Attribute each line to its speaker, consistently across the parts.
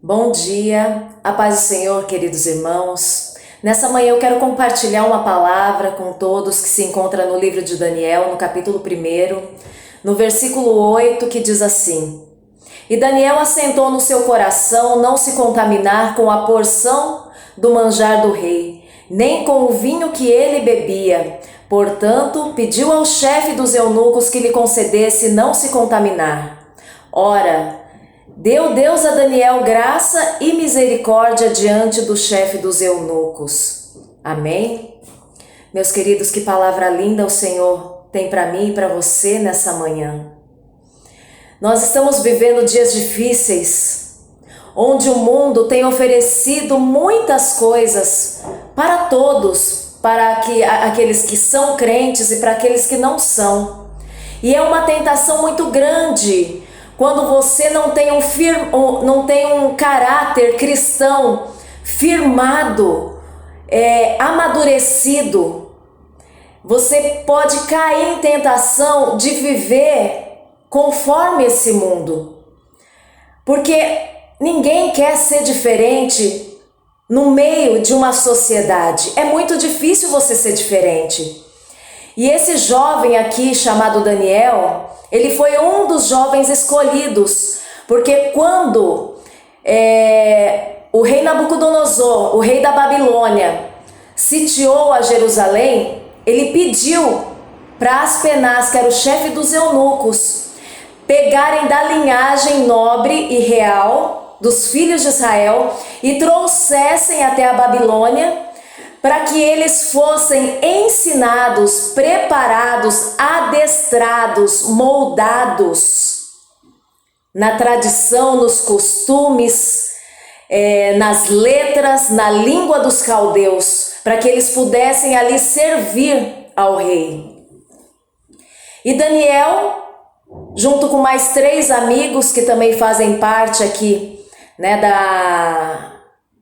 Speaker 1: Bom dia, a paz do Senhor, queridos irmãos. Nessa manhã eu quero compartilhar uma palavra com todos que se encontra no livro de Daniel, no capítulo 1, no versículo 8, que diz assim: E Daniel assentou no seu coração não se contaminar com a porção do manjar do rei, nem com o vinho que ele bebia. Portanto, pediu ao chefe dos eunucos que lhe concedesse não se contaminar. Ora, deu Deus a Daniel graça e misericórdia diante do chefe dos eunucos. Amém? Meus queridos, que palavra linda o Senhor tem para mim e para você nessa manhã. Nós estamos vivendo dias difíceis, onde o mundo tem oferecido muitas coisas para todos, para aqueles que são crentes e para aqueles que não são. E é uma tentação muito grande quando você não tem um caráter cristão firmado, amadurecido. Você pode cair em tentação de viver conforme esse mundo, porque ninguém quer ser diferente no meio de uma sociedade. É muito difícil você ser diferente. E esse jovem aqui chamado Daniel, ele foi um dos jovens escolhidos, porque quando o rei Nabucodonosor, o rei da Babilônia, sitiou a Jerusalém, ele pediu para Aspenaz, que era o chefe dos eunucos, pegarem da linhagem nobre e real dos filhos de Israel e trouxessem até a Babilônia, para que eles fossem ensinados, preparados, adestrados, moldados na tradição, nos costumes, nas letras, na língua dos caldeus, para que eles pudessem ali servir ao rei. E Daniel, junto com mais 3 amigos que também fazem parte aqui,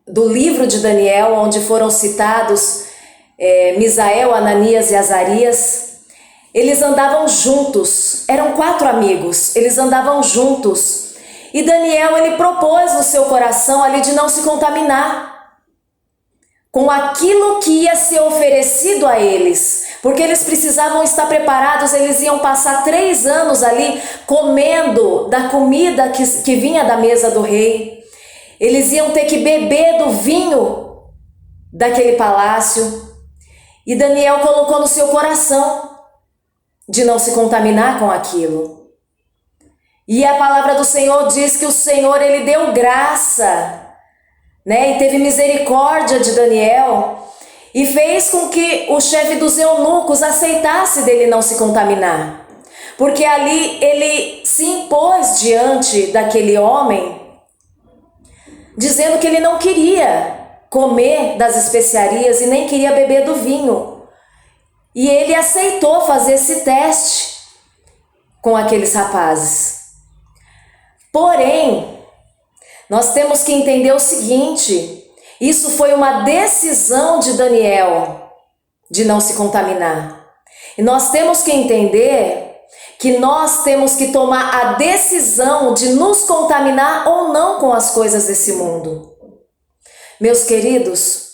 Speaker 1: do livro de Daniel, onde foram citados Misael, Ananias e Azarias, eles andavam juntos, eram 4 amigos, eles andavam juntos, e Daniel, ele propôs no seu coração ali de não se contaminar com aquilo que ia ser oferecido a eles, porque eles precisavam estar preparados. Eles iam passar 3 anos ali comendo da comida que vinha da mesa do rei. Eles iam ter que beber do vinho daquele palácio. E Daniel colocou no seu coração de não se contaminar com aquilo. E a palavra do Senhor diz que o Senhor, ele deu graça, e teve misericórdia de Daniel e fez com que o chefe dos eunucos aceitasse dele não se contaminar. Porque ali ele se impôs diante daquele homem, dizendo que ele não queria comer das especiarias e nem queria beber do vinho. E ele aceitou fazer esse teste com aqueles rapazes. Porém, nós temos que entender o seguinte: isso foi uma decisão de Daniel de não se contaminar. E nós temos que entender que nós temos que tomar a decisão de nos contaminar ou não com as coisas desse mundo. Meus queridos,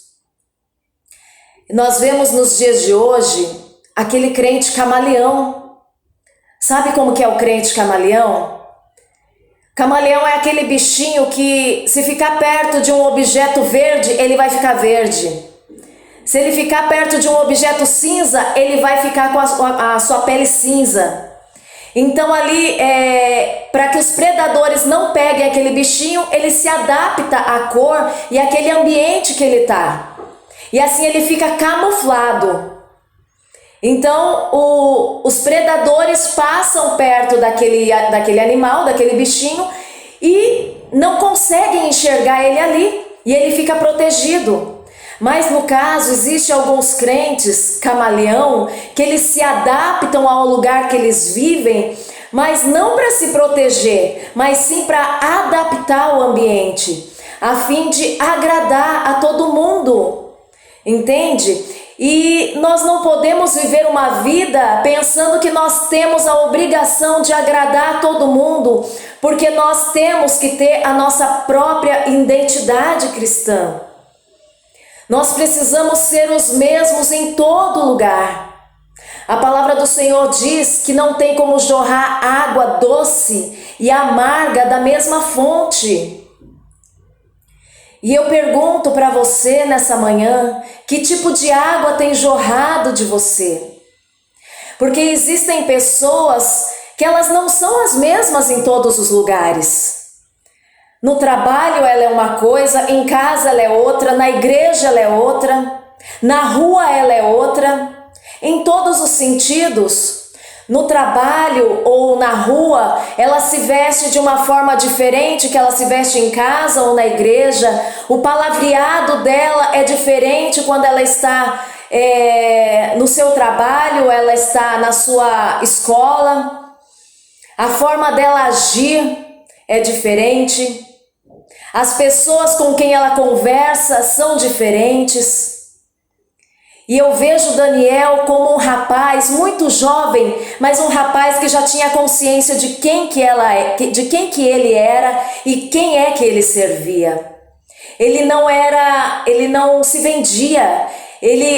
Speaker 1: nós vemos nos dias de hoje aquele crente camaleão. Sabe como que é o crente camaleão? Camaleão é aquele bichinho que, se ficar perto de um objeto verde, ele vai ficar verde. Se ele ficar perto de um objeto cinza, ele vai ficar com a sua pele cinza. Então ali, para que os predadores não peguem aquele bichinho, ele se adapta à cor e àquele ambiente que ele está. E assim ele fica camuflado. Então os predadores passam perto daquele animal, daquele bichinho, e não conseguem enxergar ele ali, e ele fica protegido. Mas no caso, existe alguns crentes camaleão que eles se adaptam ao lugar que eles vivem, mas não para se proteger, mas sim para adaptar o ambiente, a fim de agradar a todo mundo. Entende? E nós não podemos viver uma vida pensando que nós temos a obrigação de agradar a todo mundo, porque nós temos que ter a nossa própria identidade cristã. Nós precisamos ser os mesmos em todo lugar. A palavra do Senhor diz que não tem como jorrar água doce e amarga da mesma fonte. E eu pergunto para você nessa manhã, que tipo de água tem jorrado de você? Porque existem pessoas que elas não são as mesmas em todos os lugares. No trabalho ela é uma coisa, em casa ela é outra, na igreja ela é outra, na rua ela é outra, em todos os sentidos. No trabalho ou na rua, ela se veste de uma forma diferente que ela se veste em casa ou na igreja. O palavreado dela é diferente quando ela está no seu trabalho, ela está na sua escola. A forma dela agir é diferente. As pessoas com quem ela conversa são diferentes. E eu vejo Daniel como um rapaz muito jovem, mas um rapaz que já tinha consciência de quem que ele era e quem é que ele servia. Ele não se vendia.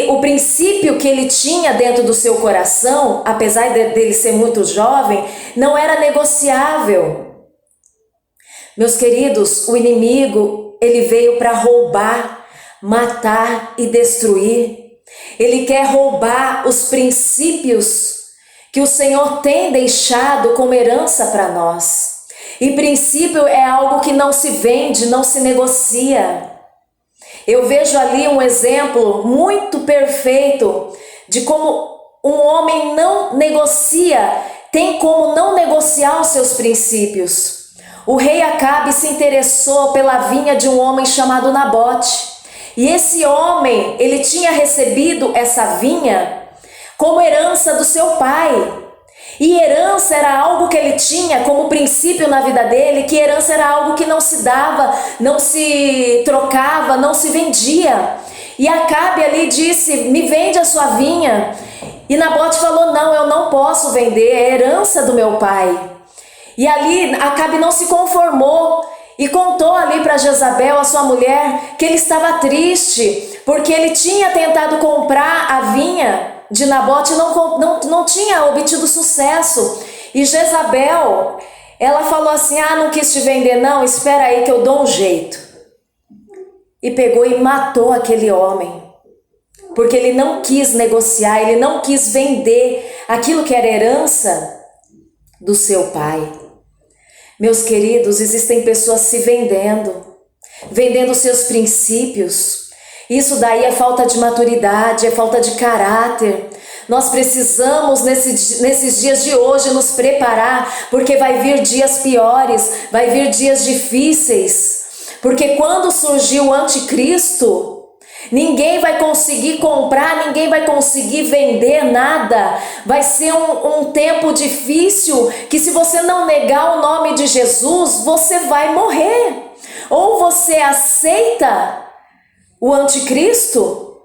Speaker 1: O princípio que ele tinha dentro do seu coração, apesar dele ser muito jovem, não era negociável. Meus queridos, o inimigo, ele veio para roubar, matar e destruir. Ele quer roubar os princípios que o Senhor tem deixado como herança para nós. E princípio é algo que não se vende, não se negocia. Eu vejo ali um exemplo muito perfeito de como um homem não negocia, tem como não negociar os seus princípios. O rei Acabe se interessou pela vinha de um homem chamado Nabote. E esse homem, ele tinha recebido essa vinha como herança do seu pai. E herança era algo que ele tinha como princípio na vida dele, que herança era algo que não se dava, não se trocava, não se vendia. E Acabe ali disse, me vende a sua vinha. E Nabote falou, não, eu não posso vender, é herança do meu pai. E ali Acabe não se conformou e contou ali para Jezabel, a sua mulher, que ele estava triste, porque ele tinha tentado comprar a vinha de Nabote e não tinha obtido sucesso. E Jezabel, ela falou assim, não quis te vender não, espera aí que eu dou um jeito. E pegou e matou aquele homem, porque ele não quis negociar, ele não quis vender aquilo que era herança do seu pai. Meus queridos, existem pessoas se vendendo seus princípios. Isso daí é falta de maturidade, é falta de caráter. Nós precisamos nesses dias de hoje nos preparar, porque vai vir dias piores, vai vir dias difíceis. Porque quando surgir o anticristo, ninguém vai conseguir comprar, ninguém vai conseguir vender nada. Vai ser um tempo difícil que, se você não negar o nome de Jesus, você vai morrer. Ou você aceita o anticristo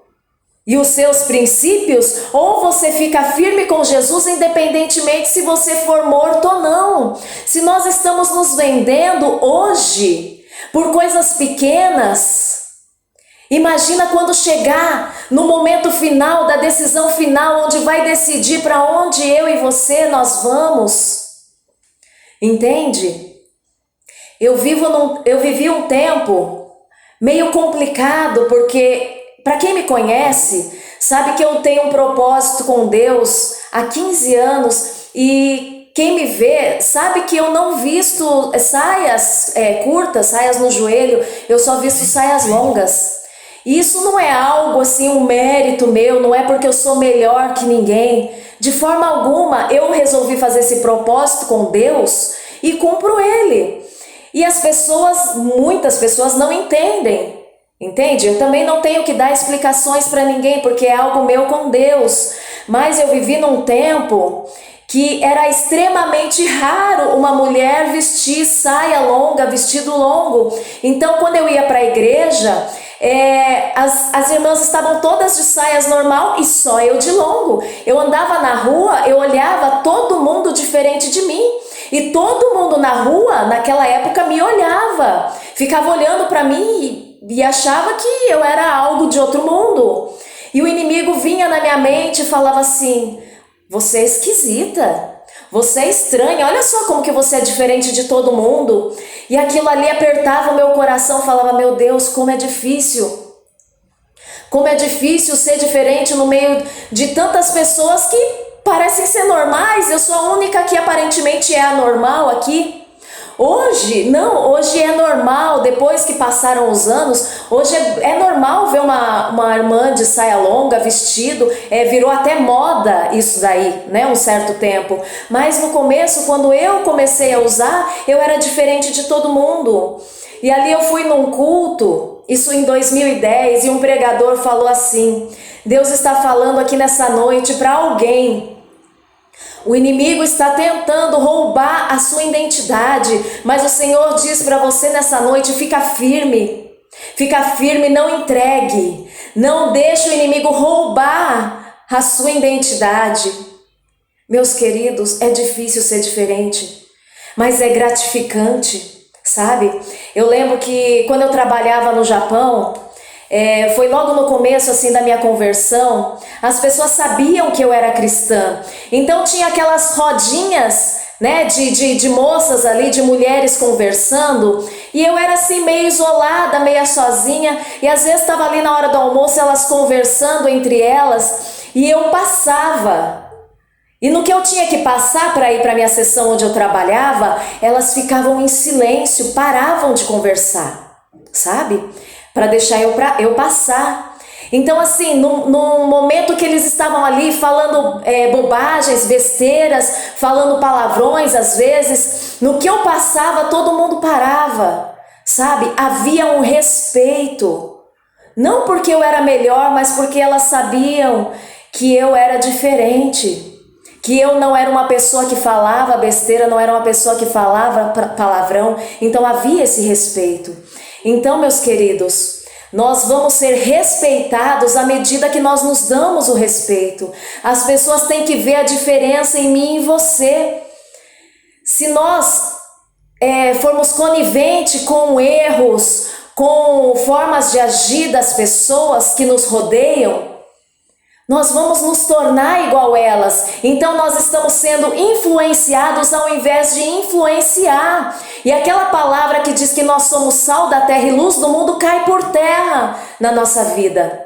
Speaker 1: e os seus princípios, ou você fica firme com Jesus, independentemente se você for morto ou não. Se nós estamos nos vendendo hoje por coisas pequenas, imagina quando chegar no momento final, da decisão final, onde vai decidir para onde eu e você nós vamos. Entende? Eu vivi um tempo meio complicado, porque para quem me conhece, sabe que eu tenho um propósito com Deus há 15 anos e quem me vê sabe que eu não visto saias curtas, saias no joelho, eu só visto saias longas. E isso não é algo assim, um mérito meu, não é porque eu sou melhor que ninguém. De forma alguma, eu resolvi fazer esse propósito com Deus e cumpro ele. E muitas pessoas não entendem, entende? Eu também não tenho que dar explicações para ninguém, porque é algo meu com Deus. Mas eu vivi num tempo que era extremamente raro uma mulher vestir saia longa, vestido longo. Então, quando eu ia para a igreja, as irmãs estavam todas de saias normal e só eu de longo. Eu andava na rua, eu olhava todo mundo diferente de mim. E todo mundo na rua, naquela época, me olhava. Ficava olhando para mim e achava que eu era algo de outro mundo. E o inimigo vinha na minha mente e falava assim: você é esquisita, você é estranha, olha só como que você é diferente de todo mundo. E aquilo ali apertava o meu coração, falava: meu Deus, como é difícil. Como é difícil ser diferente no meio de tantas pessoas que parecem ser normais. Eu sou a única que aparentemente é anormal aqui. Hoje, não, hoje é normal, depois que passaram os anos, hoje é normal ver uma irmã de saia longa, vestido, virou até moda isso daí, né, um certo tempo. Mas no começo, quando eu comecei a usar, eu era diferente de todo mundo. E ali eu fui num culto, isso em 2010, e um pregador falou assim: Deus está falando aqui nessa noite para alguém. O inimigo está tentando roubar a sua identidade, mas o Senhor diz para você nessa noite: fica firme, não entregue, não deixe o inimigo roubar a sua identidade. Meus queridos, é difícil ser diferente, mas é gratificante, sabe? Eu lembro que quando eu trabalhava no Japão, foi logo no começo assim da minha conversão, as pessoas sabiam que eu era cristã, então tinha aquelas rodinhas, né, de moças ali, de mulheres conversando, e eu era assim meio isolada, meio sozinha, e às vezes estava ali na hora do almoço elas conversando entre elas, e eu passava. E no que eu tinha que passar para ir para a minha sessão onde eu trabalhava, elas ficavam em silêncio, paravam de conversar, sabe? Para deixar eu passar. Então assim, no momento que eles estavam ali falando bobagens, besteiras, falando palavrões às vezes, no que eu passava todo mundo parava, sabe? Havia um respeito, não porque eu era melhor, mas porque elas sabiam que eu era diferente, que eu não era uma pessoa que falava besteira, não era uma pessoa que falava palavrão. Então havia esse respeito. Então, meus queridos, nós vamos ser respeitados à medida que nós nos damos o respeito. As pessoas têm que ver a diferença em mim e você. Se nós formos coniventes com erros, com formas de agir das pessoas que nos rodeiam, nós vamos nos tornar igual elas. Então nós estamos sendo influenciados ao invés de influenciar. E aquela palavra que diz que nós somos sal da terra e luz do mundo cai por terra na nossa vida.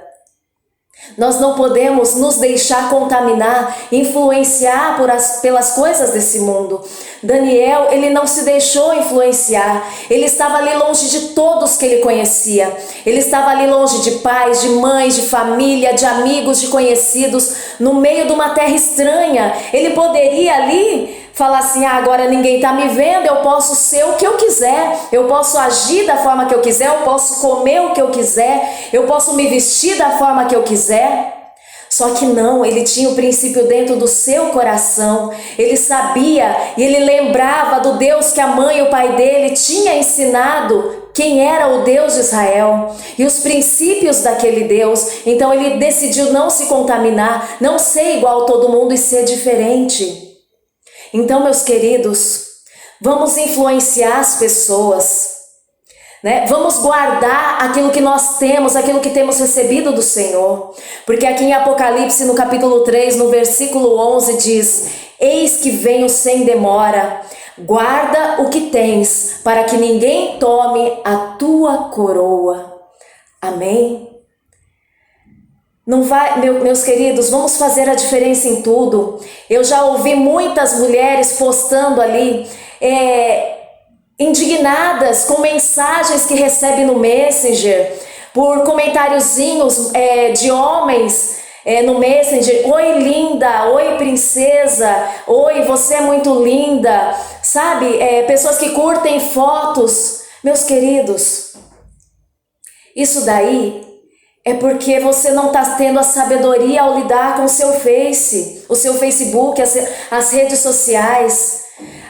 Speaker 1: Nós não podemos nos deixar contaminar, influenciar pelas coisas desse mundo. Daniel, ele não se deixou influenciar. Ele estava ali longe de todos que ele conhecia. Ele estava ali longe de pais, de mães, de família, de amigos, de conhecidos, no meio de uma terra estranha. Ele poderia ali falar assim: agora ninguém está me vendo, eu posso ser o que eu quiser, eu posso agir da forma que eu quiser, eu posso comer o que eu quiser, eu posso me vestir da forma que eu quiser. Só que não, ele tinha o princípio dentro do seu coração, ele sabia e ele lembrava do Deus que a mãe e o pai dele tinham ensinado quem era o Deus de Israel e os princípios daquele Deus. Então ele decidiu não se contaminar, não ser igual a todo mundo e ser diferente. Então, meus queridos, vamos influenciar as pessoas, né? Vamos guardar aquilo que nós temos, aquilo que temos recebido do Senhor. Porque aqui em Apocalipse, no capítulo 3, no versículo 11, diz: eis que venho sem demora, guarda o que tens, para que ninguém tome a tua coroa. Amém? Não vai, meus queridos, vamos fazer a diferença em tudo. Eu já ouvi muitas mulheres postando ali, indignadas com mensagens que recebem no Messenger, por comentáriozinhos de homens no Messenger: oi linda, oi princesa, oi você é muito linda, sabe? Pessoas que curtem fotos. Meus queridos, isso daí é porque você não está tendo a sabedoria ao lidar com o seu Facebook, as redes sociais.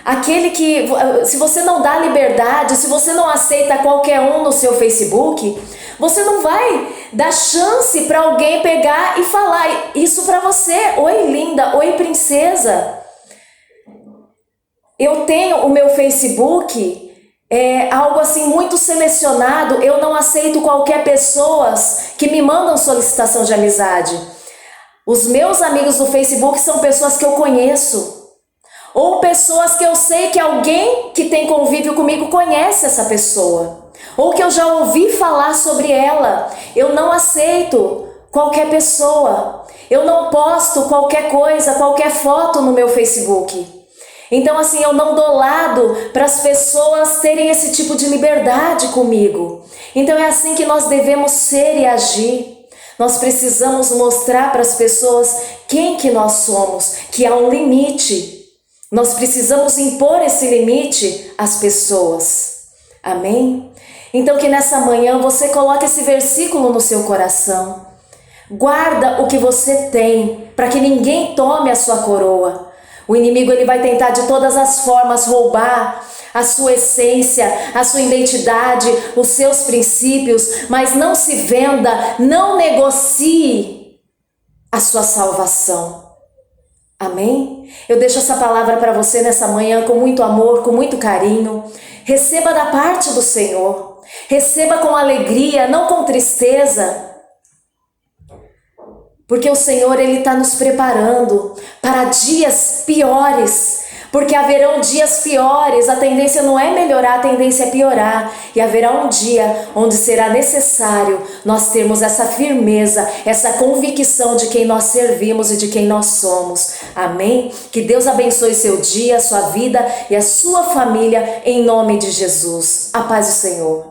Speaker 1: Aquele que, se você não dá liberdade, se você não aceita qualquer um no seu Facebook, você não vai dar chance para alguém pegar e falar isso para você. Oi, linda, oi, princesa. Eu tenho o meu Facebook, algo assim muito selecionado. Eu não aceito qualquer pessoas que me mandam solicitação de amizade. Os meus amigos do Facebook são pessoas que eu conheço. Ou pessoas que eu sei que alguém que tem convívio comigo conhece essa pessoa. Ou que eu já ouvi falar sobre ela. Eu não aceito qualquer pessoa. Eu não posto qualquer coisa, qualquer foto no meu Facebook. Então assim, eu não dou lado para as pessoas terem esse tipo de liberdade comigo. Então é assim que nós devemos ser e agir. Nós precisamos mostrar para as pessoas quem que nós somos, que há um limite. Nós precisamos impor esse limite às pessoas. Amém? Então que nessa manhã você coloque esse versículo no seu coração. Guarda o que você tem, para que ninguém tome a sua coroa. O inimigo ele vai tentar de todas as formas roubar a sua essência, a sua identidade, os seus princípios, mas não se venda, não negocie a sua salvação. Amém? Eu deixo essa palavra para você nessa manhã com muito amor, com muito carinho. Receba da parte do Senhor. Receba com alegria, não com tristeza. Porque o Senhor ele está nos preparando para dias piores. Porque haverão dias piores, a tendência não é melhorar, a tendência é piorar. E haverá um dia onde será necessário nós termos essa firmeza, essa convicção de quem nós servimos e de quem nós somos. Amém? Que Deus abençoe seu dia, a sua vida e a sua família, em nome de Jesus. A paz do Senhor.